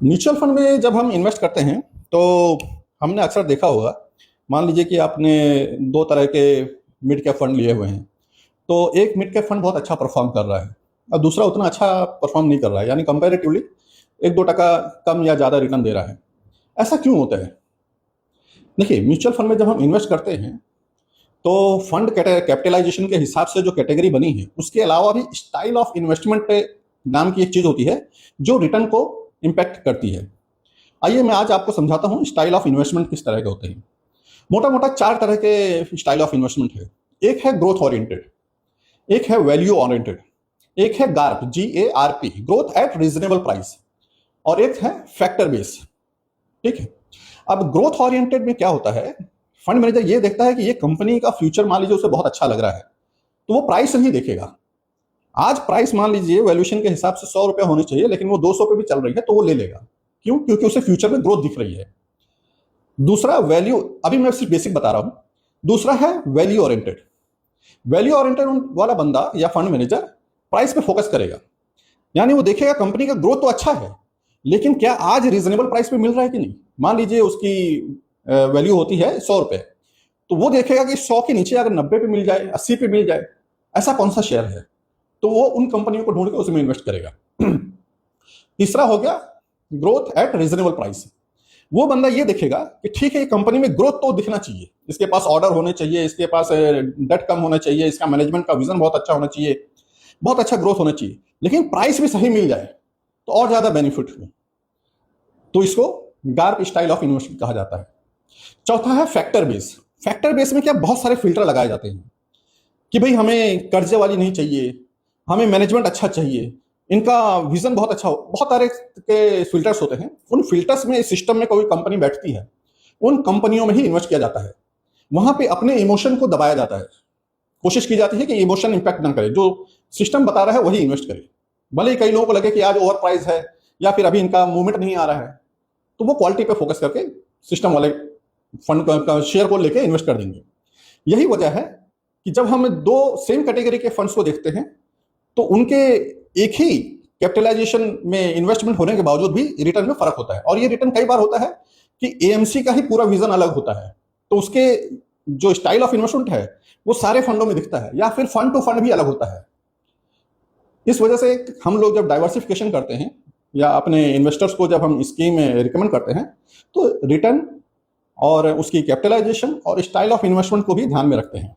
Mutual fund में जब हम इन्वेस्ट करते हैं तो हमने अक्सर देखा होगा। मान लीजिए कि आपने दो तरह के मिड कैप फंड लिए हुए हैं। तो एक मिड कैप फंड बहुत अच्छा परफॉर्म कर रहा है और दूसरा उतना अच्छा परफॉर्म नहीं कर रहा है, यानी कंपैरेटिवली एक दो टका कम या ज़्यादा रिटर्न दे रहा है। ऐसा क्यों होता है? देखिए, म्यूचुअल फंड में जब हम इन्वेस्ट करते हैं तो फंड कैपिटलाइजेशन के हिसाब से जो कैटेगरी बनी है उसके अलावा भी स्टाइल ऑफ इन्वेस्टमेंट नाम की एक चीज़ होती है जो रिटर्न को इम्पैक्ट करती है। आइए मैं आज आपको समझाता हूँ स्टाइल ऑफ इन्वेस्टमेंट किस तरह के होते हैं। मोटा मोटा चार तरह के स्टाइल ऑफ इन्वेस्टमेंट है। एक है ग्रोथ ओरिएंटेड, एक है वैल्यू ओरिएंटेड, एक है Garp GARP growth at reasonable price, और एक है फैक्टर बेस। ठीक है। अब ग्रोथ ओरिएंटेड में क्या होता है, फंड मैनेजर ये देखता है कि ये कंपनी का फ्यूचर मान लीजिए उसे बहुत अच्छा लग रहा है तो वो प्राइस नहीं देखेगा। आज प्राइस मान लीजिए वैल्यूएशन के हिसाब से 100 रुपया होनी चाहिए लेकिन वो 200 पे भी चल रही है तो वो ले लेगा। क्यों? क्योंकि उसे फ्यूचर में ग्रोथ दिख रही है। दूसरा वैल्यू, अभी मैं सिर्फ बेसिक बता रहा हूं। दूसरा है वैल्यू ओरिएंटेड। वैल्यू ओरिएंटेड वाला बंदा या फंड मैनेजर प्राइस पे फोकस करेगा, यानी वो देखेगा कंपनी का ग्रोथ तो अच्छा है लेकिन क्या आज रीजनेबल प्राइस पे मिल रहा है कि नहीं। मान लीजिए उसकी वैल्यू होती है 100 रुपए, तो वो देखेगा कि 100 के नीचे अगर 90 पे मिल जाए, 80 पे मिल जाए, ऐसा कौन सा शेयर है, तो वो उन कंपनियों को ढूंढ के उसमें इन्वेस्ट करेगा। तीसरा हो गया ग्रोथ एट रीजनेबल प्राइस। वो बंदा ये देखेगा कि ठीक है ये कंपनी में ग्रोथ तो दिखना चाहिए, इसके पास ऑर्डर होने चाहिए, इसके पास डेट कम होना चाहिए, इसका मैनेजमेंट का विजन बहुत अच्छा होना चाहिए, बहुत अच्छा ग्रोथ होना चाहिए, लेकिन प्राइस भी सही मिल जाए तो और ज्यादा बेनिफिट हो। तो इसको गार्प स्टाइल ऑफ इन्वेस्टमेंट कहा जाता है। चौथा है फैक्टर बेस। फैक्टर बेस में क्या, बहुत सारे फिल्टर लगाए जाते हैं कि भाई हमें कर्जे वाली नहीं चाहिए, हमें मैनेजमेंट अच्छा चाहिए, इनका विजन बहुत अच्छा हो। बहुत सारे के फिल्टर्स होते हैं। उन फिल्टर्स में, इस सिस्टम में कोई कंपनी बैठती है, उन कंपनियों में ही इन्वेस्ट किया जाता है। वहां पे अपने इमोशन को दबाया जाता है। कोशिश की जाती है कि इमोशन इंपैक्ट ना करे, जो सिस्टम बता रहा है वही इन्वेस्ट करे। भले ही कई लोगों को लगे कि आज ओवर प्राइस है या फिर अभी इनका मूवमेंट नहीं आ रहा है, तो वो क्वालिटी पे फोकस करके सिस्टम वाले फंड का शेयर को लेके इन्वेस्ट कर देंगे। यही वजह है कि जब हम दो सेम कैटेगरी के फंड्स को देखते हैं तो उनके एक ही कैपिटलाइजेशन में इन्वेस्टमेंट होने के बावजूद भी रिटर्न में फर्क होता है। और ये रिटर्न कई बार होता है कि AMC का ही पूरा विजन अलग होता है, तो उसके जो स्टाइल ऑफ इन्वेस्टमेंट है वो सारे फंडों में दिखता है, या फिर फंड टू फंड भी अलग होता है। इस वजह से हम लोग जब डाइवर्सिफिकेशन करते हैं या अपने इन्वेस्टर्स को जब हम स्कीम रिकमेंड करते हैं तो रिटर्न और उसकी कैपिटलाइजेशन और स्टाइल ऑफ इन्वेस्टमेंट को भी ध्यान में रखते हैं।